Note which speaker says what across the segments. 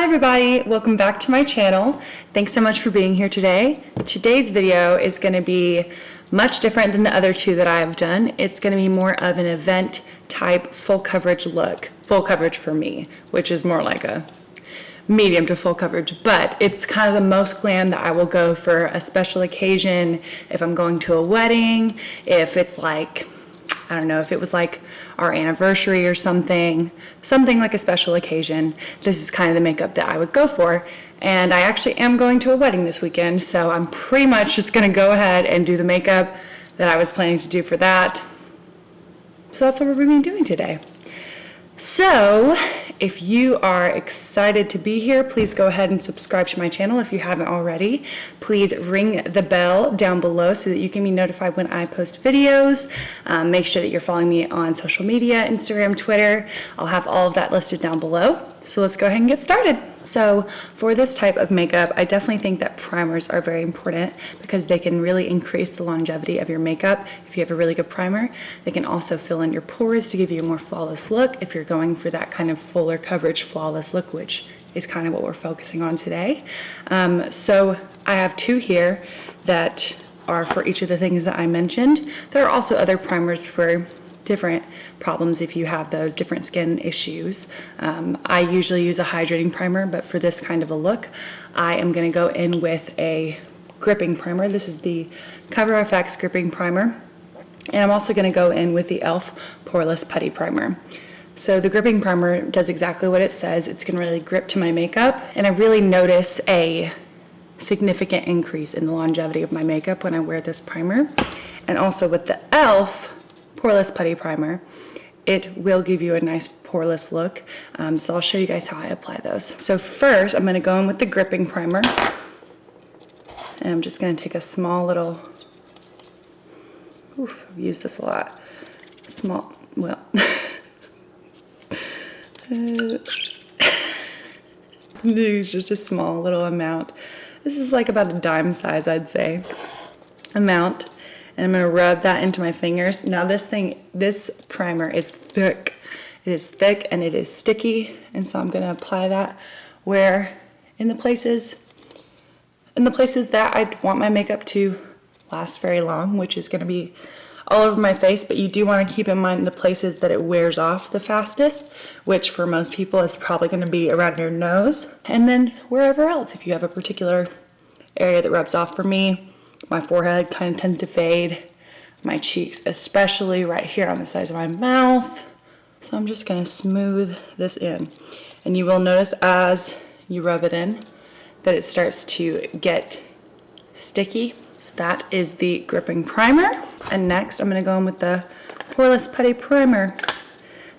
Speaker 1: everybody, welcome back to my channel. Thanks so much for being here today. Today's video is going to be much different than the other two that I've done. It's going to be more of an event type full coverage look. Full coverage for me, which is more like a medium to full coverage, but it's kind of the most glam that I will go for a special occasion. If I'm going to a wedding, if it's like, I don't know, if it was like our anniversary or something like a special occasion, this is kind of the makeup that I would go for. And I actually am going to a wedding this weekend, so I'm pretty much just gonna go ahead and do the makeup that I was planning to do for that. So that's what we're gonna be doing today. So if you are excited to be here, please go ahead and subscribe to my channel if you haven't already. Please ring the bell down below so that you can be notified when I post videos. Make sure that you're following me on social media, Instagram, Twitter. I'll have all of that listed down below. So let's go ahead and get started. So for this type of makeup, I definitely think that primers are very important because they can really increase the longevity of your makeup. If you have a really good primer, they can also fill in your pores to give you a more flawless look if you're going for that kind of fuller coverage, flawless look, which is kind of what we're focusing on today. So I have two here that are for each of the things that I mentioned. There are also other primers for different problems if you have those different skin issues. I usually use a hydrating primer, but for this kind of a look, I am going to go in with a gripping primer. This is the Cover FX gripping primer, and I'm also going to go in with the e.l.f. poreless putty primer. So the gripping primer does exactly what it says. It's going to really grip to my makeup, and I really notice a significant increase in the longevity of my makeup when I wear this primer. And also with the e.l.f. poreless putty primer, it will give you a nice poreless look. So I'll show you guys how I apply those. So first, I'm going to go in with the gripping primer, and I'm just going to take a small little, I've used this a lot, use just a small little amount. This is like about a dime size, I'd say, amount. And I'm gonna rub that into my fingers. Now this primer is thick. It is thick and it is sticky. And so I'm gonna apply that where in the places that I want my makeup to last very long, which is gonna be all over my face, but you do wanna keep in mind the places that it wears off the fastest, which for most people is probably gonna be around your nose. And then wherever else, if you have a particular area that rubs off. For me, my forehead kind of tends to fade, my cheeks especially right here on the sides of my mouth. So I'm just gonna smooth this in. And you will notice as you rub it in that it starts to get sticky. So that is the gripping primer. And next I'm gonna go in with the poreless putty primer.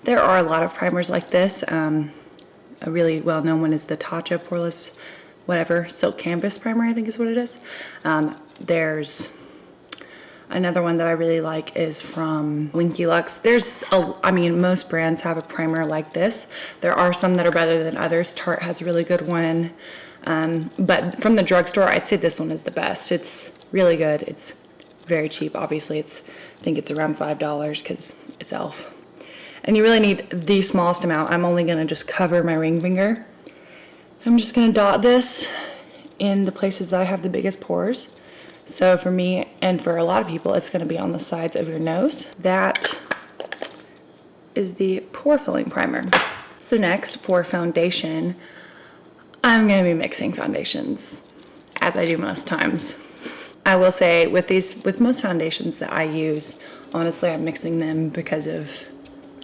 Speaker 1: There are a lot of primers like this. A really well-known one is the Tatcha poreless silk canvas primer, I think is what it is. There's another one that I really like is from Winky Lux. Most brands have a primer like this. There are some that are better than others. Tarte has a really good one. But from the drugstore, I'd say this one is the best. It's really good. It's very cheap. Obviously, I think it's around $5 because it's e.l.f. And you really need the smallest amount. I'm only gonna just cover my ring finger. I'm just gonna dot this in the places that I have the biggest pores. So for me, and for a lot of people, it's gonna be on the sides of your nose. That is the pore filling primer. So next, for foundation, I'm gonna be mixing foundations, as I do most times. I will say with most foundations that I use, honestly, I'm mixing them because of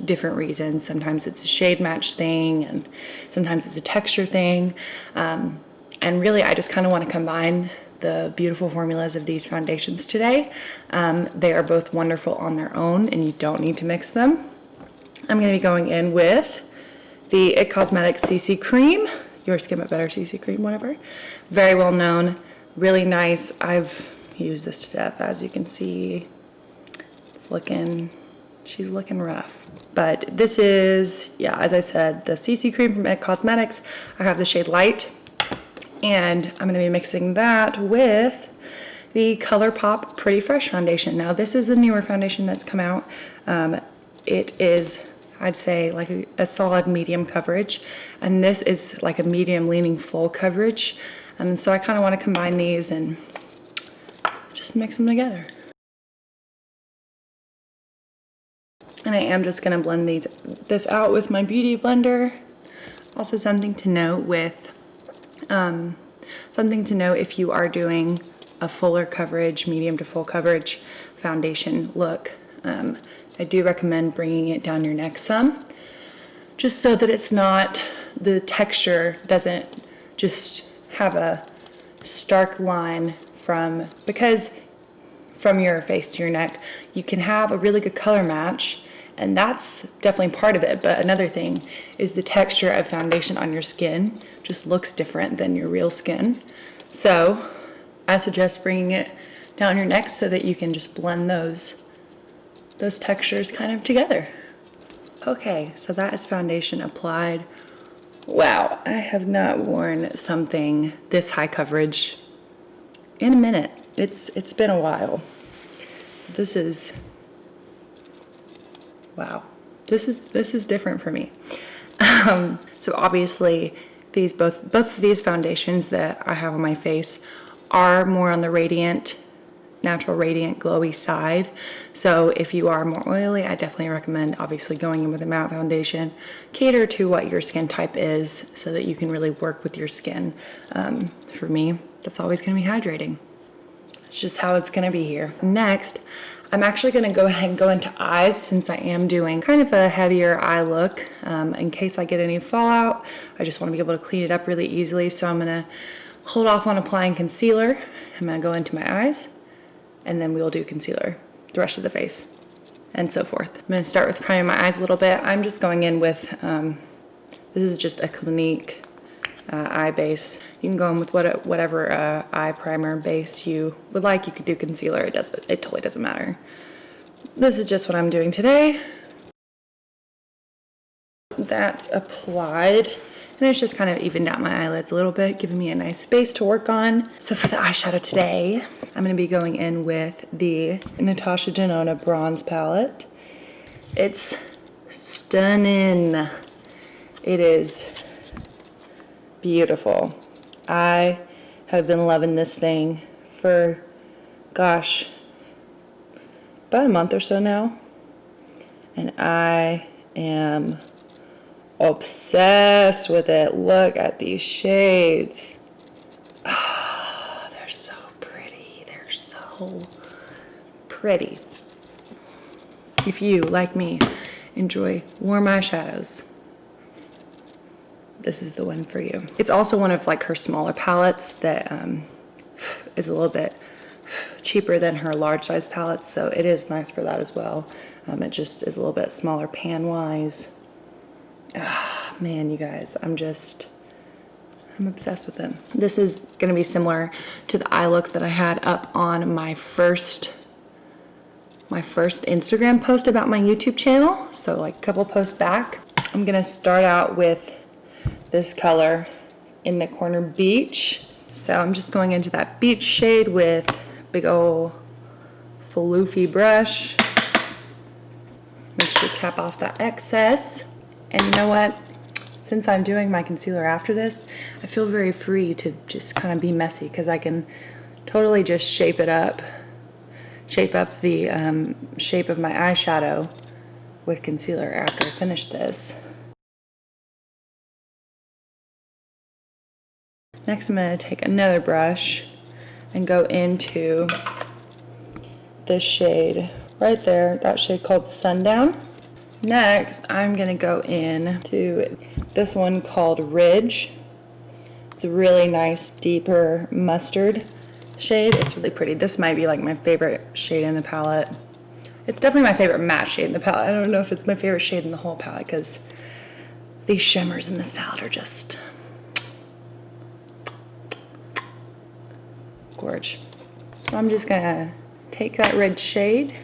Speaker 1: different reasons. Sometimes it's a shade match thing, and sometimes it's a texture thing. And really, I just kind of want to combine the beautiful formulas of these foundations today. They are both wonderful on their own, and you don't need to mix them. I'm going to be going in with the IT Cosmetics CC Cream, Your Skin But Better CC Cream, whatever. Very well known, really nice. I've used this to death, as you can see. She's looking rough. But this is, yeah, as I said, the CC Cream from IT Cosmetics. I have the shade Light. And I'm gonna be mixing that with the ColourPop Pretty Fresh foundation. Now this is a newer foundation that's come out. It is I'd say like a solid medium coverage, and this is like a medium leaning full coverage. And so I kind of want to combine these and just mix them together. And I am just going to blend this out with my beauty blender. Also something to note if you are doing a fuller coverage, medium to full coverage foundation look. I do recommend bringing it down your neck some, just so that it's not, the texture doesn't just have a stark line because from your face to your neck, you can have a really good color match, and that's definitely part of it. But another thing is the texture of foundation on your skin just looks different than your real skin. So I suggest bringing it down your neck so that you can just blend those textures kind of together. Okay, so that is foundation applied. Wow, I have not worn something this high coverage in a minute. It's been a while. So this is, wow, this is different for me. So obviously both of these foundations that I have on my face are more on the natural radiant glowy side. So if you are more oily, I definitely recommend obviously going in with a matte foundation. Cater to what your skin type is so that you can really work with your skin. For me, that's always going to be hydrating. It's just how it's going to be here. Next, I'm actually going to go ahead and go into eyes, since I am doing kind of a heavier eye look. In case I get any fallout, I just want to be able to clean it up really easily. So I'm going to hold off on applying concealer. I'm going to go into my eyes, and then we'll do concealer the rest of the face, and so forth. I'm going to start with priming my eyes a little bit. I'm just going in with, this is just a Clinique eye base. You can go in with whatever eye primer base you would like. You could do concealer, it totally doesn't matter. This is just what I'm doing today. That's applied. And it's just kind of evened out my eyelids a little bit, giving me a nice base to work on. So for the eyeshadow today, I'm going to be going in with the Natasha Denona Bronze Palette. It's stunning. It is beautiful. I have been loving this thing for, gosh, about a month or so now. And I am obsessed with it. Look at these shades. Ah, they're so pretty. They're so pretty. If you, like me, enjoy warm eyeshadows, this is the one for you. It's also one of like her smaller palettes that is a little bit cheaper than her large size palettes, so it is nice for that as well. It just is a little bit smaller pan wise. Ah, man, you guys, I'm obsessed with them. This is gonna be similar to the eye look that I had up on my first Instagram post about my YouTube channel. So like a couple posts back. I'm gonna start out with this color in the corner beach. So I'm just going into that beach shade with big old floofy brush. Make sure to tap off that excess. And you know what? Since I'm doing my concealer after this, I feel very free to just kind of be messy, because I can totally just shape up the shape of my eyeshadow with concealer after I finish this. Next, I'm going to take another brush and go into this shade right there, that shade called Sundown. Next, I'm going to go into this one called Ridge. It's a really nice, deeper mustard shade. It's really pretty. This might be like my favorite shade in the palette. It's definitely my favorite matte shade in the palette. I don't know if it's my favorite shade in the whole palette, because these shimmers in this palette are just gorge. So I'm just gonna take that red shade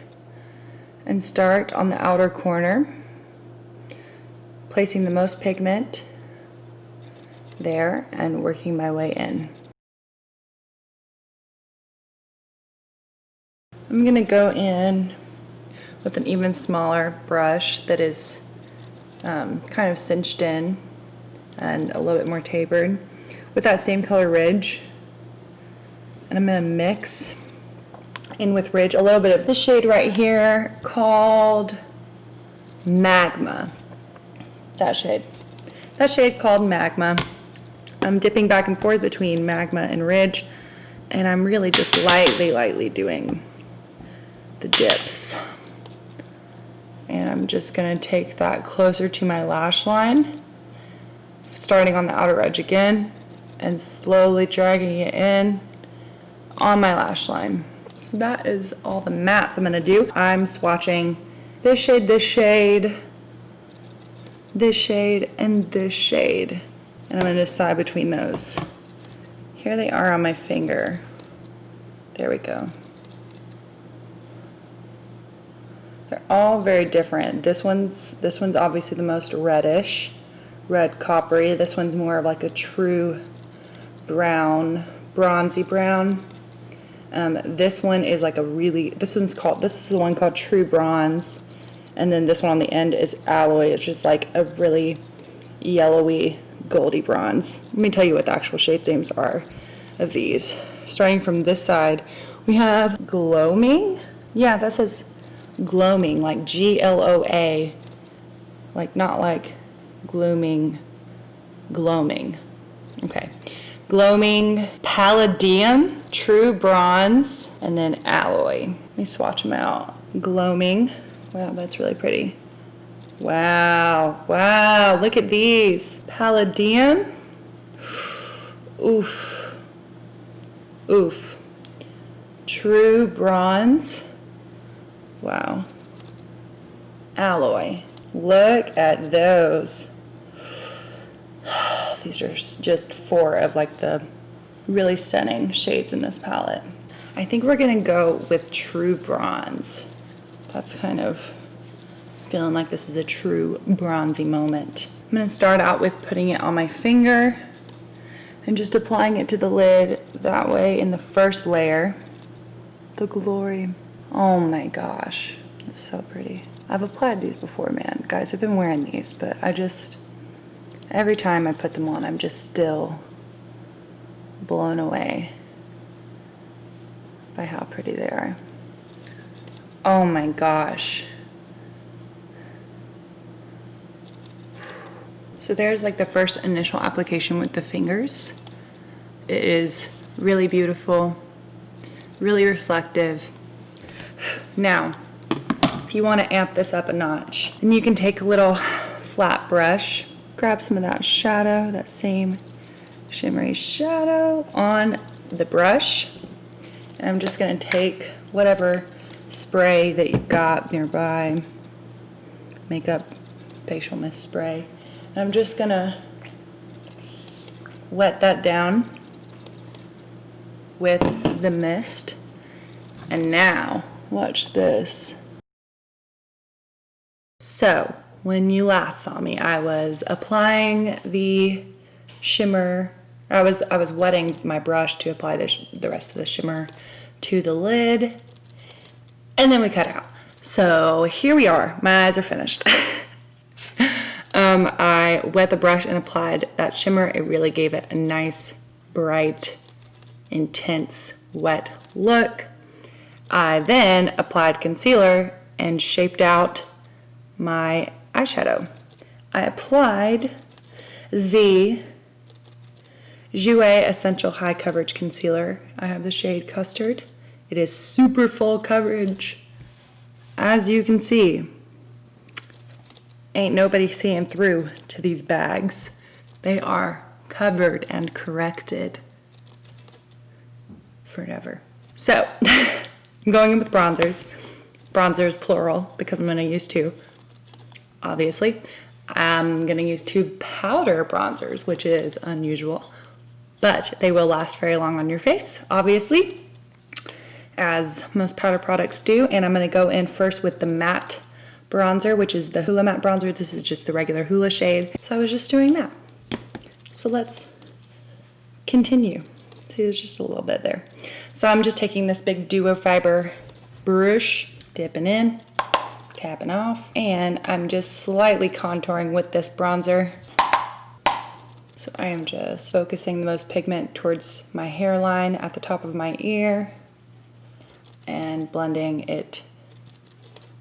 Speaker 1: and start on the outer corner, placing the most pigment there and working my way in. I'm gonna go in with an even smaller brush that is kind of cinched in and a little bit more tapered with that same color ridge. And I'm gonna mix in with ridge a little bit of this shade right here called Magma. That shade called Magma. I'm dipping back and forth between Magma and ridge, and I'm really just lightly doing the dips. And I'm just gonna take that closer to my lash line, starting on the outer edge again, and slowly dragging it in on my lash line. So that is all the mattes I'm gonna do. I'm swatching this shade, this shade, this shade, and this shade. And I'm gonna decide between those. Here they are on my finger. There we go. They're all very different. This one's obviously the most reddish, red coppery. This one's more of like a true brown, bronzy brown. This one is like this is the one called True Bronze. And then this one on the end is Alloy. It's just like a really yellowy, goldy bronze. Let me tell you what the actual shade names are of these. Starting from this side, we have Gloaming. Yeah, that says Gloaming, like Gloa, like not like glooming, gloaming. Okay. Gloaming, Palladium, True Bronze, and then Alloy. Let me swatch them out. Gloaming. Wow, that's really pretty. Wow, wow, look at these. Palladium. Oof. Oof. True Bronze. Wow. Alloy. Look at those. These are just 4 of like the really stunning shades in this palette. I think we're gonna go with True Bronze. That's kind of feeling like this is a true bronzy moment. I'm gonna start out with putting it on my finger and just applying it to the lid that way in the first layer. The glory. Oh my gosh, it's so pretty. I've applied these before, man. Guys, I've been wearing these, but every time I put them on, I'm just still blown away by how pretty they are. Oh my gosh. So there's like the first initial application with the fingers. It is really beautiful, really reflective. Now, if you want to amp this up a notch, then you can take a little flat brush, grab some of that shadow, that same shimmery shadow on the brush, and I'm just going to take whatever spray that you've got nearby, makeup, facial mist spray, and I'm just going to wet that down with the mist. And now, watch this. So, when you last saw me, I was applying the shimmer. I was wetting my brush to apply the rest of the shimmer to the lid, and then we cut out. So here we are. My eyes are finished. I wet the brush and applied that shimmer. It really gave it a nice, bright, intense, wet look. I then applied concealer and shaped out my eyeshadow. I applied the Jouer Essential High Coverage Concealer. I have the shade Custard. It is super full coverage. As you can see, ain't nobody seeing through to these bags. They are covered and corrected forever. So, I'm going in with bronzers. Bronzers plural because I'm gonna use 2, obviously. I'm gonna use 2 powder bronzers, which is unusual, but they will last very long on your face, obviously, as most powder products do. And I'm gonna go in first with the matte bronzer, which is the Hoola Matte Bronzer. This is just the regular Hoola shade. So I was just doing that. So let's continue. See, there's just a little bit there. So I'm just taking this big duo fiber brush, dipping in, tapping off. And I'm just slightly contouring with this bronzer. So I am just focusing the most pigment towards my hairline at the top of my ear and blending it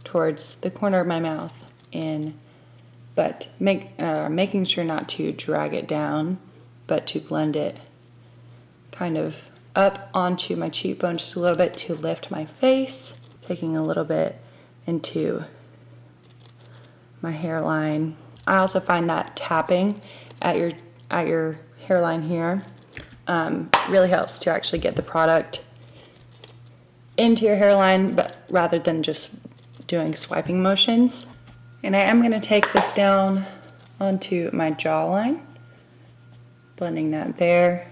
Speaker 1: towards the corner of my mouth but making sure not to drag it down, but to blend it kind of up onto my cheekbone just a little bit to lift my face, taking a little bit into my hairline. I also find that tapping at your hairline here really helps to actually get the product into your hairline, but rather than just doing swiping motions. And I am going to take this down onto my jawline, blending that there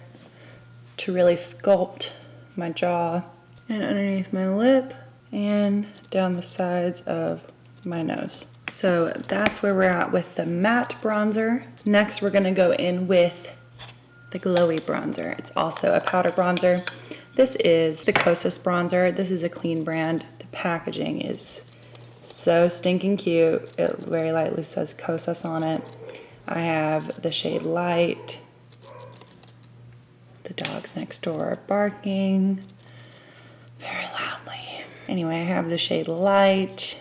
Speaker 1: to really sculpt my jaw, and underneath my lip and down the sides of my nose. So that's where we're at with the matte bronzer. Next, we're gonna go in with the glowy bronzer. It's also a powder bronzer. This is the Kosas bronzer. This is a clean brand. The packaging is so stinking cute. It very lightly says Kosas on it. I have the shade Light. The dogs next door are barking very loudly. Anyway, I have the shade Light.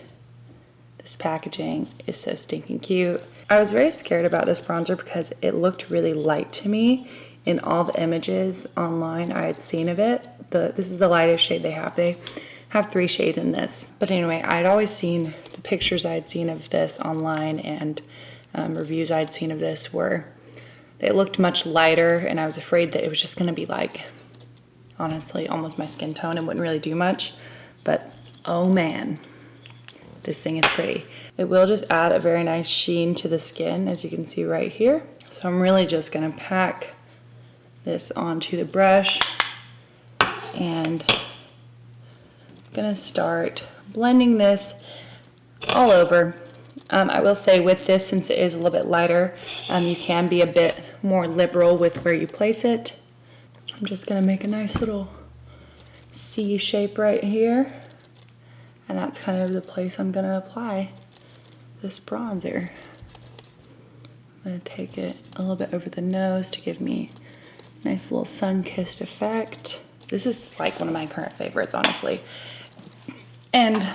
Speaker 1: This packaging is so stinking cute. I was very scared about this bronzer because it looked really light to me in all the images online I had seen of it. This is the lightest shade they have. They have 3 shades in this. But anyway, I'd always seen the pictures I had seen of this online and reviews I'd seen of this were they looked much lighter, and I was afraid that it was just gonna be like, honestly, almost my skin tone and wouldn't really do much. But oh man, this thing is pretty. It will just add a very nice sheen to the skin, as you can see right here. So I'm really just gonna pack this onto the brush and I'm gonna start blending this all over. I will say with this, since it is a little bit lighter, you can be a bit more liberal with where you place it. I'm just gonna make a nice little C shape right here. And that's kind of the place I'm gonna apply this bronzer. I'm gonna take it a little bit over the nose to give me a nice little sun-kissed effect. This is like one of my current favorites, honestly. And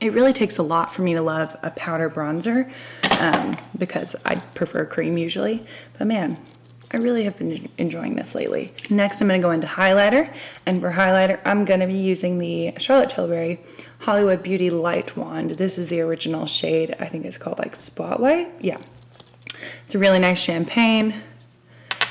Speaker 1: it really takes a lot for me to love a powder bronzer because I prefer cream usually. But man, I really have been enjoying this lately. Next, I'm gonna go into highlighter. And for highlighter, I'm gonna be using the Charlotte Tilbury Hollywood Beauty Light Wand. This is the original shade. I think it's called like Spotlight. Yeah. It's a really nice champagne.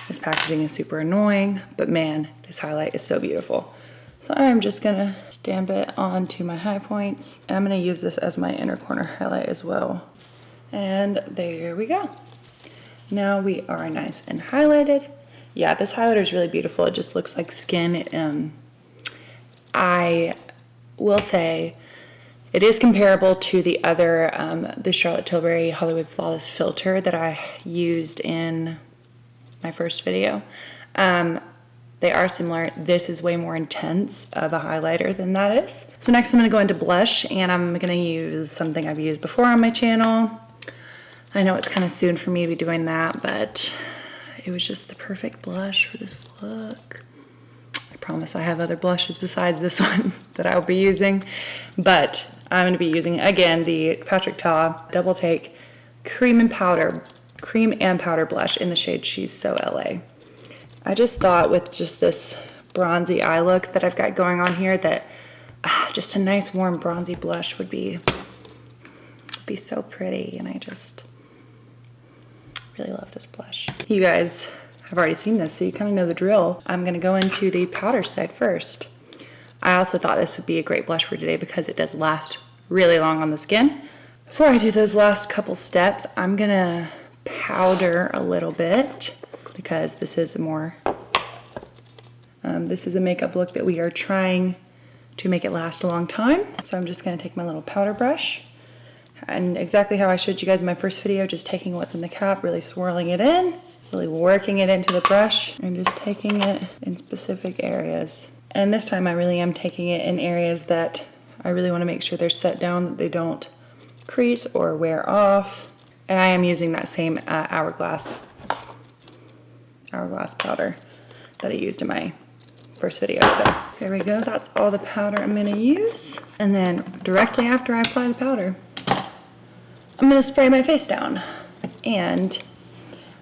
Speaker 1: This packaging is super annoying, but man, this highlight is so beautiful. So I'm just gonna stamp it onto my high points. And I'm gonna use this as my inner corner highlight as well. And there we go. Now we are nice and highlighted. Yeah, this highlighter is really beautiful. It just looks like skin. I will say it is comparable to the other, the Charlotte Tilbury Hollywood Flawless Filter that I used in my first video. They are similar. This is way more intense of a highlighter than that is. So next I'm gonna go into blush, and I'm gonna use something I've used before on my channel. I know it's kind of soon for me to be doing that, but it was just the perfect blush for this look. I promise I have other blushes besides this one that I'll be using, but I'm gonna be using, again, the Patrick Ta Double Take Cream and Powder blush in the shade She's So LA. I just thought with just this bronzy eye look that I've got going on here that just a nice warm bronzy blush would be so pretty, and I just really love this blush. You guys have already seen this, so you kind of know the drill. I'm gonna go into the powder side first. I also thought this would be a great blush for today because it does last really long on the skin. Before I do those last couple steps, I'm gonna powder a little bit because this is a more, this is a makeup look that we are trying to make it last a long time. So I'm just gonna take my little powder brush, and exactly how I showed you guys in my first video, just taking what's in the cap, really swirling it in, really working it into the brush, and just taking it in specific areas. And this time I really am taking it in areas that I really want to make sure they're set down, that they don't crease or wear off. And I am using that same hourglass powder that I used in my first video. So there we go. That's all the powder I'm going to use. And then directly after I apply the powder, I'm going to spray my face down. And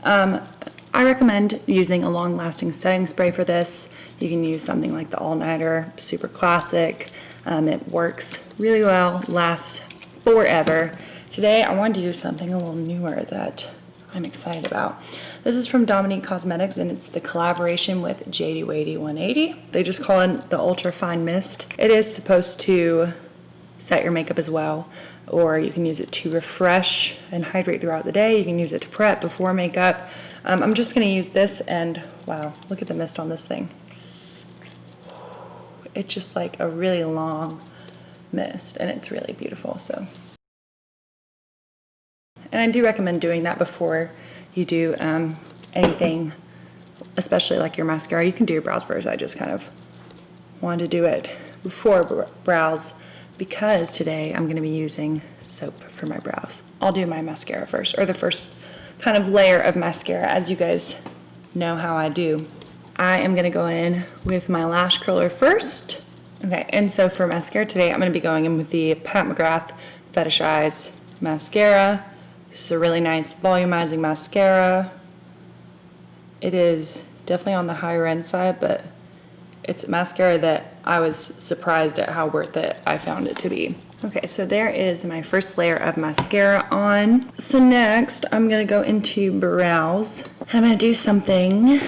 Speaker 1: I recommend using a long-lasting setting spray for this. You can use something like the All Nighter Super Classic. It works really well, lasts forever. Today I wanted to use something a little newer that I'm excited about. This is from Dominique Cosmetics, and it's the collaboration with JD Wadey 180. They just call it the Ultra Fine Mist. It is supposed to set your makeup as well, or you can use it to refresh and hydrate throughout the day. You can use it to prep before makeup. I'm just gonna use this, and wow, look at the mist on this thing. It's just like a really long mist, and it's really beautiful. So, and I do recommend doing that before you do anything, especially like your mascara. You can do your brows first. I just kind of wanted to do it before brows because today I'm going to be using soap for my brows. I'll do my mascara first, or the first kind of layer of mascara, as you guys know how I do. I am going to go in with my lash curler first. Okay, and so for mascara today, I'm going to be going in with the Pat McGrath Fetishize mascara. This is a really nice volumizing mascara. It is definitely on the higher end side, but it's a mascara that I was surprised at how worth it I found it to be. Okay, so there is my first layer of mascara on. So next, I'm going to go into brows. And I'm going to do something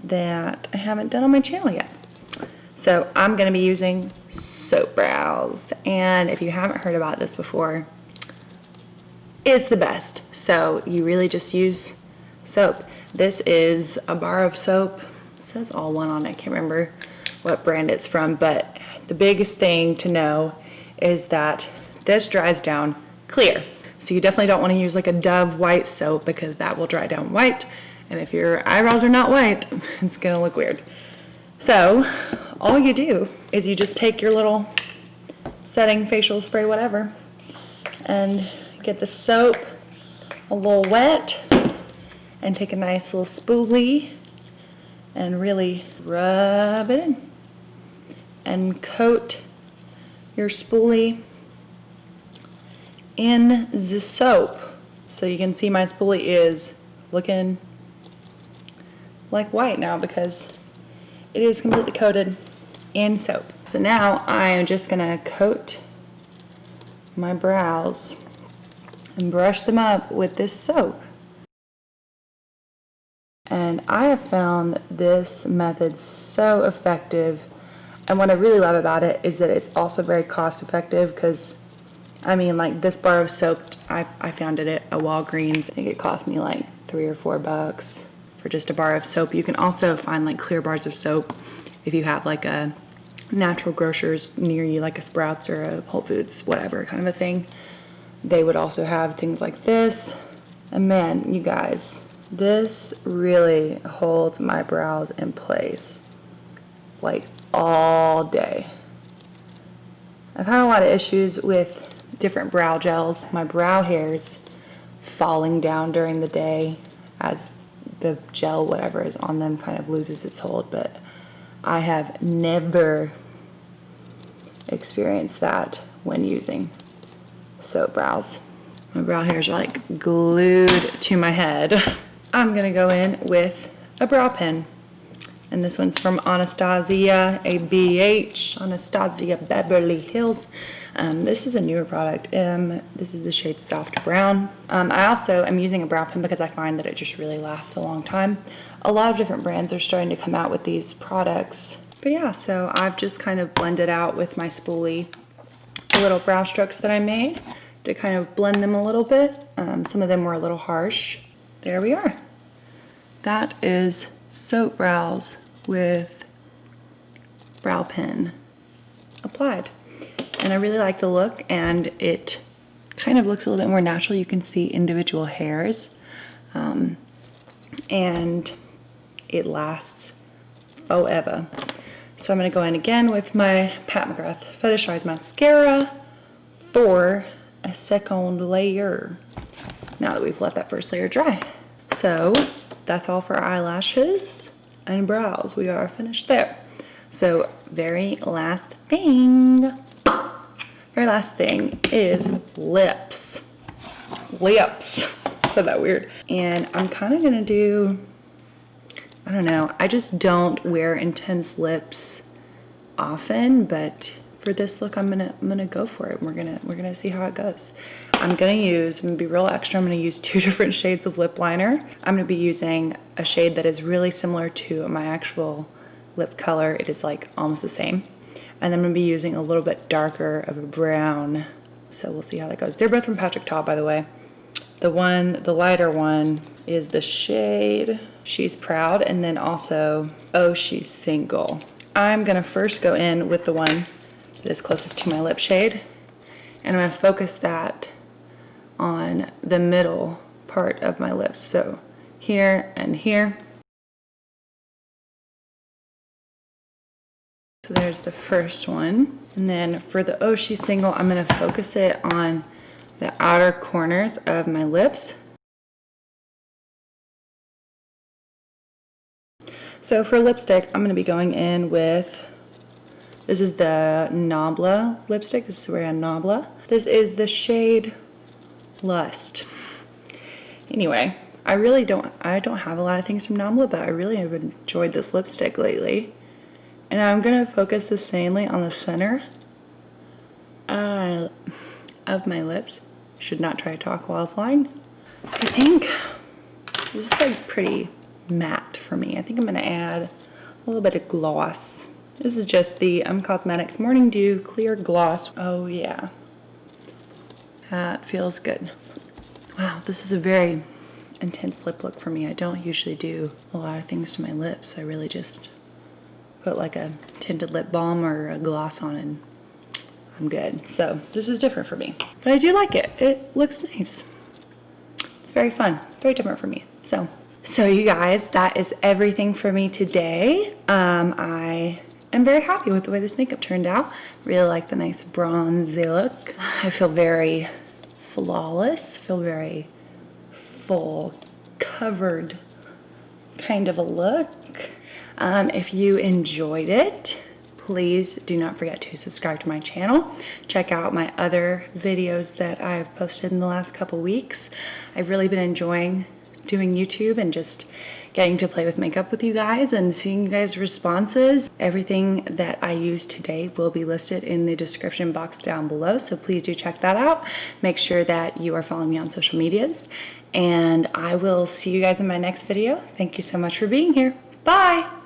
Speaker 1: that I haven't done on my channel yet. So I'm going to be using soap brows. And if you haven't heard about this before, it's the best. So you really just use soap. This is a bar of soap. It says all one on it. I can't remember what brand it's from, but the biggest thing to know is that this dries down clear. So you definitely don't want to use like a Dove white soap because that will dry down white. And if your eyebrows are not white, it's gonna look weird. So all you do is you just take your little setting facial spray, whatever, and get the soap a little wet and take a nice little spoolie and really rub it in and coat your spoolie in the soap. So you can see my spoolie is looking like white now because it is completely coated in soap. So now I am just gonna coat my brows and brush them up with this soap. And I have found this method so effective. And what I really love about it is that it's also very cost effective because, I mean, like this bar of soap, I found it at a Walgreens. I think it cost me like $3 or $4 for just a bar of soap. You can also find like clear bars of soap if you have like a natural grocers near you, like a Sprouts or a Whole Foods, whatever kind of a thing. They would also have things like this. And man, you guys, this really holds my brows in place like all day. I've had a lot of issues with different brow gels. My brow hairs falling down during the day as the gel, whatever is on them, kind of loses its hold, but I have never experienced that when using soap brows. My brow hairs are like glued to my head. I'm gonna go in with a brow pen. And this one's from Anastasia, ABH, Anastasia Beverly Hills. This is a newer product. This is the shade Soft Brown. I also am using a brow pen because I find that it just really lasts a long time. A lot of different brands are starting to come out with these products. But yeah, so I've just kind of blended out with my spoolie the little brow strokes that I made to kind of blend them a little bit. Some of them were a little harsh. There we are. That is soap brows with brow pen applied. And I really like the look, and it kind of looks a little bit more natural. You can see individual hairs, and it lasts forever. So I'm gonna go in again with my Pat McGrath Fetishize Mascara for a second layer, now that we've let that first layer dry. So that's all for eyelashes and brows. We are finished there. So very last thing is lips. Said that weird. And I'm kind of gonna do, I don't know, I just don't wear intense lips often, but for this look I'm gonna go for it. We're gonna see how it goes. I'm gonna be real extra. I'm gonna use 2 different shades of lip liner. I'm gonna be using a shade that is really similar to my actual lip color. It is like almost the same. And then I'm gonna be using a little bit darker of a brown. So we'll see how that goes. They're both from Patrick Ta, by the way. The lighter one is the shade She's Proud, and then also Oh She's Single. I'm gonna first go in with the one that is closest to my lip shade, and I'm gonna focus that on the middle part of my lips. So here and here. So there's the first one. And then for the Oh She's Single, I'm gonna focus it on the outer corners of my lips. So for lipstick, I'm gonna be going in with, this is the Nabla lipstick. This is brand Nabla. This is the shade Lust. Anyway, I don't have a lot of things from Nabla, but I really have enjoyed this lipstick lately. And I'm gonna focus this mainly on the center of my lips. Should not try to talk while applying. I think this is like pretty matte for me. I think I'm gonna add a little bit of gloss. This is just the Cosmetics Morning Dew Clear Gloss. Oh yeah, that feels good. Wow, this is a very intense lip look for me. I don't usually do a lot of things to my lips. I really just put like a tinted lip balm or a gloss on and I'm good. So this is different for me, but I do like it. It looks nice. It's very fun, very different for me. So you guys, that is everything for me today. I am very happy with the way this makeup turned out. Really like the nice bronzy look. I feel very flawless, feel very full, covered kind of a look. If you enjoyed it, please do not forget to subscribe to my channel. Check out my other videos that I've posted in the last couple weeks. I've really been enjoying doing YouTube and just getting to play with makeup with you guys and seeing you guys' responses. Everything that I used today will be listed in the description box down below, so please do check that out. Make sure that you are following me on social medias, and I will see you guys in my next video. Thank you so much for being here. Bye!